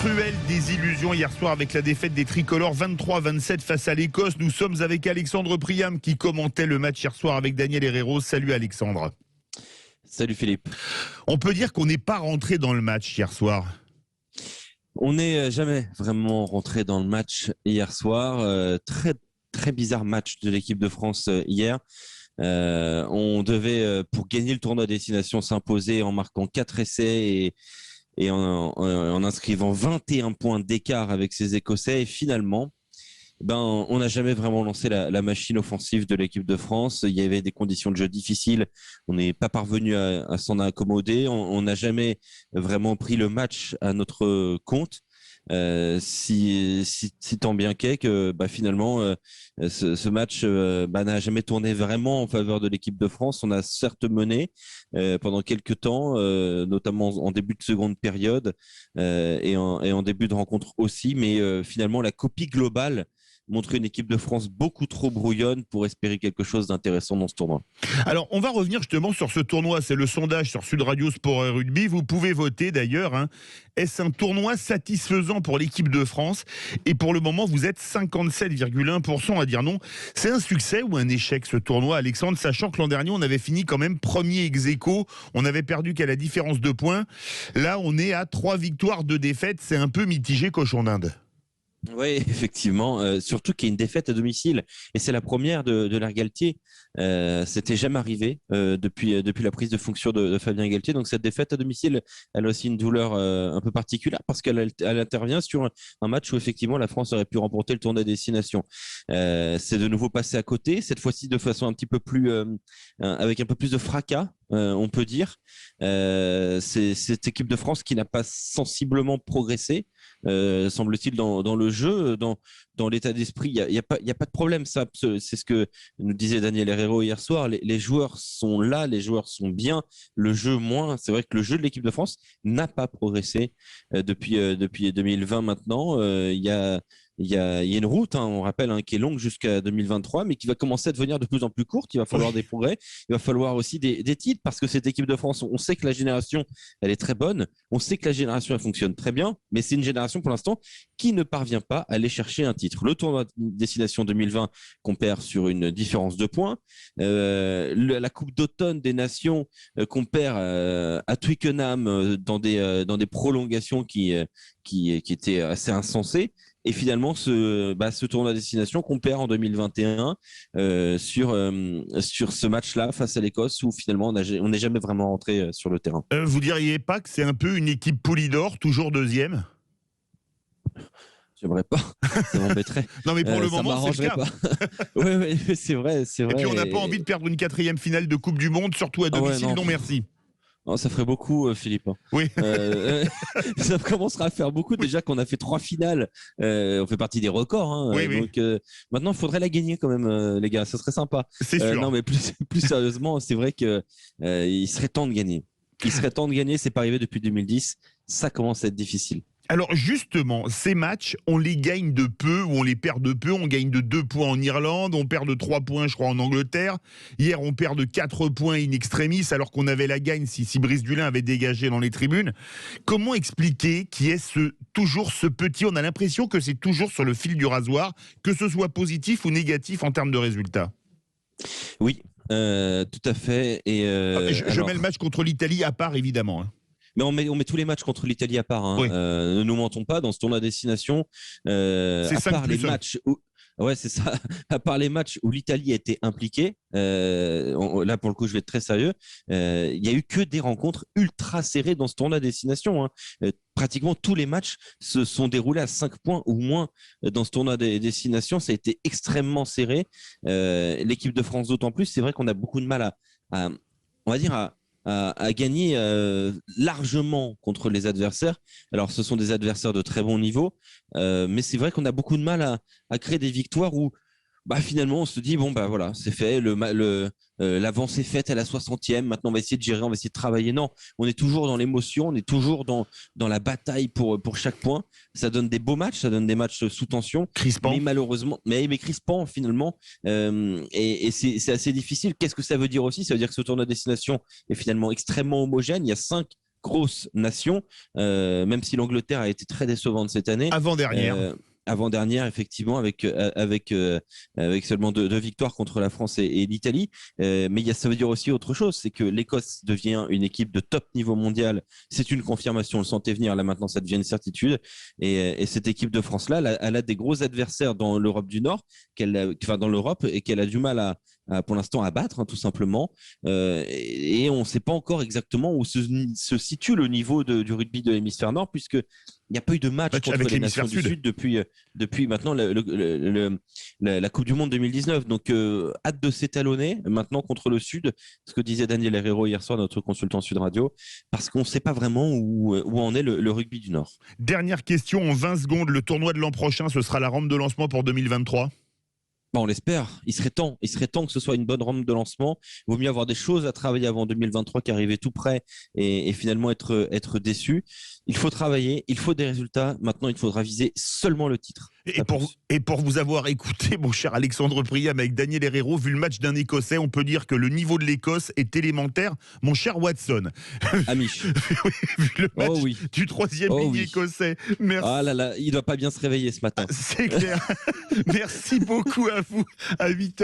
cruelle désillusion hier soir avec la défaite des tricolores 23-27 face à l'Écosse. Nous sommes avec Alexandre Priam qui commentait le match hier soir avec Daniel Herrero. Salut Alexandre. Salut Philippe. On peut dire qu'on n'est pas rentré dans le match hier soir. On n'est jamais vraiment rentré dans le match hier soir. Très bizarre match de l'équipe de France hier. On devait, pour gagner le tournoi destination, s'imposer en marquant 4 essais et en inscrivant 21 points d'écart avec ces Écossais. Et finalement, on n'a jamais vraiment lancé la machine offensive de l'équipe de France. Il y avait des conditions de jeu difficiles. On n'est pas parvenu à s'en accommoder. On n'a jamais vraiment pris le match à notre compte. Si tant bien qu'est que finalement ce match n'a jamais tourné vraiment en faveur de l'équipe de France. On a certes mené pendant quelques temps, notamment en début de seconde période et en début de rencontre aussi, mais finalement la copie globale montrer une équipe de France beaucoup trop brouillonne pour espérer quelque chose d'intéressant dans ce tournoi. Alors, on va revenir justement sur ce tournoi. C'est le sondage sur Sud Radio Sport et Rugby. Vous pouvez voter d'ailleurs. Est-ce un tournoi satisfaisant pour l'équipe de France? Et pour le moment, vous êtes 57,1% à dire non. C'est un succès ou un échec ce tournoi, Alexandre, sachant que l'an dernier, on avait fini quand même premier ex-aequo. On avait perdu qu'à la différence de points. Là, on est à 3 victoires, 2 défaites. C'est un peu mitigé, cochon d'Inde. Oui, effectivement, surtout qu'il y a une défaite à domicile et c'est la première de l'ère Galtier. C'était jamais arrivé depuis la prise de fonction de Fabien Galtier. Donc cette défaite à domicile, elle a aussi une douleur un peu particulière parce qu'elle intervient sur un match où effectivement la France aurait pu remporter le tournoi des destination. C'est de nouveau passé à côté, cette fois-ci de façon un petit peu plus avec un peu plus de fracas. On peut dire, c'est cette équipe de France qui n'a pas sensiblement progressé, semble-t-il, dans le jeu, dans l'état d'esprit. Il y a pas de problème. Ça, c'est ce que nous disait Daniel Herrero hier soir. Les joueurs sont là, les joueurs sont bien. Le jeu moins. C'est vrai que le jeu de l'équipe de France n'a pas progressé depuis 2020 maintenant. Il y a une route, on rappelle, qui est longue jusqu'à 2023, mais qui va commencer à devenir de plus en plus courte. Il va falloir des progrès. Il va falloir aussi des titres parce que cette équipe de France, on sait que la génération, elle est très bonne. On sait que la génération, elle fonctionne très bien, mais c'est une génération pour l'instant qui ne parvient pas à aller chercher un titre. Le tournoi destination 2020 qu'on perd sur une différence de points. La Coupe d'automne des Nations qu'on perd à Twickenham dans des prolongations qui étaient assez insensées. Et finalement, ce tournoi à destination qu'on perd en 2021 sur ce match-là face à l'Écosse où finalement on n'est jamais vraiment rentré sur le terrain. Vous diriez pas que c'est un peu une équipe Poulidor, toujours deuxième? J'aimerais pas, ça m'embêterait. Non mais pour le moment, c'est le cas. Oui, c'est vrai. Et puis on n'a pas envie de perdre une 4e finale de Coupe du Monde, surtout à domicile. Non merci. Non, ça ferait beaucoup, Philippe. Oui. Ça commencera à faire beaucoup. Déjà qu'on a fait 3 finales, on fait partie des records. Oui. Donc maintenant, il faudrait la gagner quand même, les gars. Ça serait sympa. C'est sûr. Non, mais plus sérieusement, c'est vrai que il serait temps de gagner. C'est pas arrivé depuis 2010. Ça commence à être difficile. Alors justement, ces matchs, on les gagne de peu ou on les perd de peu. On gagne de 2 points en Irlande, on perd de 3 points, je crois, en Angleterre. Hier, on perd de 4 points in extremis, alors qu'on avait la gagne si Brice Dulin avait dégagé dans les tribunes. Comment expliquer qu'il y ait toujours ce petit... On a l'impression que c'est toujours sur le fil du rasoir, que ce soit positif ou négatif en termes de résultats. Oui, tout à fait. Et je mets le match contre l'Italie à part, évidemment. Mais on met tous les matchs contre l'Italie à part. Oui. Ne nous mentons pas, dans ce tournoi à destination, c'est à part les matchs où... Ouais, c'est ça. À part les matchs où l'Italie a été impliquée, là pour le coup je vais être très sérieux, il y a eu que des rencontres ultra serrées dans ce tournoi à destination. Pratiquement tous les matchs se sont déroulés à 5 points ou moins dans ce tournoi des destinations. Ça a été extrêmement serré. L'équipe de France d'autant plus. C'est vrai qu'on a beaucoup de mal à gagner largement contre les adversaires. Alors, ce sont des adversaires de très bon niveau, mais c'est vrai qu'on a beaucoup de mal à créer des victoires où finalement, on se dit, voilà, c'est fait, l'avance est faite à la 60e, maintenant on va essayer de gérer, on va essayer de travailler. Non, on est toujours dans l'émotion, on est toujours dans la bataille pour chaque point. Ça donne des beaux matchs, ça donne des matchs sous tension. Crispant. Mais malheureusement, mais crispant finalement, et c'est assez difficile. Qu'est-ce que ça veut dire aussi? Ça veut dire que ce tournoi de destination est finalement extrêmement homogène. Il y a 5 grosses nations, même si l'Angleterre a été très décevante cette année. Avant-dernière. Avant-dernière, effectivement, avec seulement deux victoires contre la France et l'Italie. Mais ça veut dire aussi autre chose, c'est que l'Écosse devient une équipe de top niveau mondial. C'est une confirmation, on le sentait venir, là maintenant ça devient une certitude. Et cette équipe de France-là, elle a des gros adversaires dans l'Europe du Nord, dans l'Europe, et qu'elle a du mal pour l'instant à battre, hein, tout simplement. Et on ne sait pas encore exactement où se situe le niveau du rugby de l'hémisphère Nord, puisque il n'y a pas eu de match contre les nations du Sud depuis maintenant la Coupe du Monde 2019. Donc, hâte de s'étalonner maintenant contre le Sud, ce que disait Daniel Herrero hier soir, notre consultant Sud Radio, parce qu'on ne sait pas vraiment où en est le rugby du Nord. Dernière question en 20 secondes. Le tournoi de l'an prochain, ce sera la rampe de lancement pour 2023 ? On l'espère. Il serait temps que ce soit une bonne rampe de lancement. Il vaut mieux avoir des choses à travailler avant 2023 qu'arriver tout près et finalement être déçu. Il faut travailler, il faut des résultats. Maintenant, il faudra viser seulement le titre. Et pour vous avoir écouté, mon cher Alexandre Priam, avec Daniel Herrero, vu le match d'un Écossais, on peut dire que le niveau de l'Écosse est élémentaire. Mon cher Watson. Amiche. Vu le match du troisième ligne écossais. Merci. Ah là là, il doit pas bien se réveiller ce matin. C'est clair. Merci beaucoup à vous. À 8h.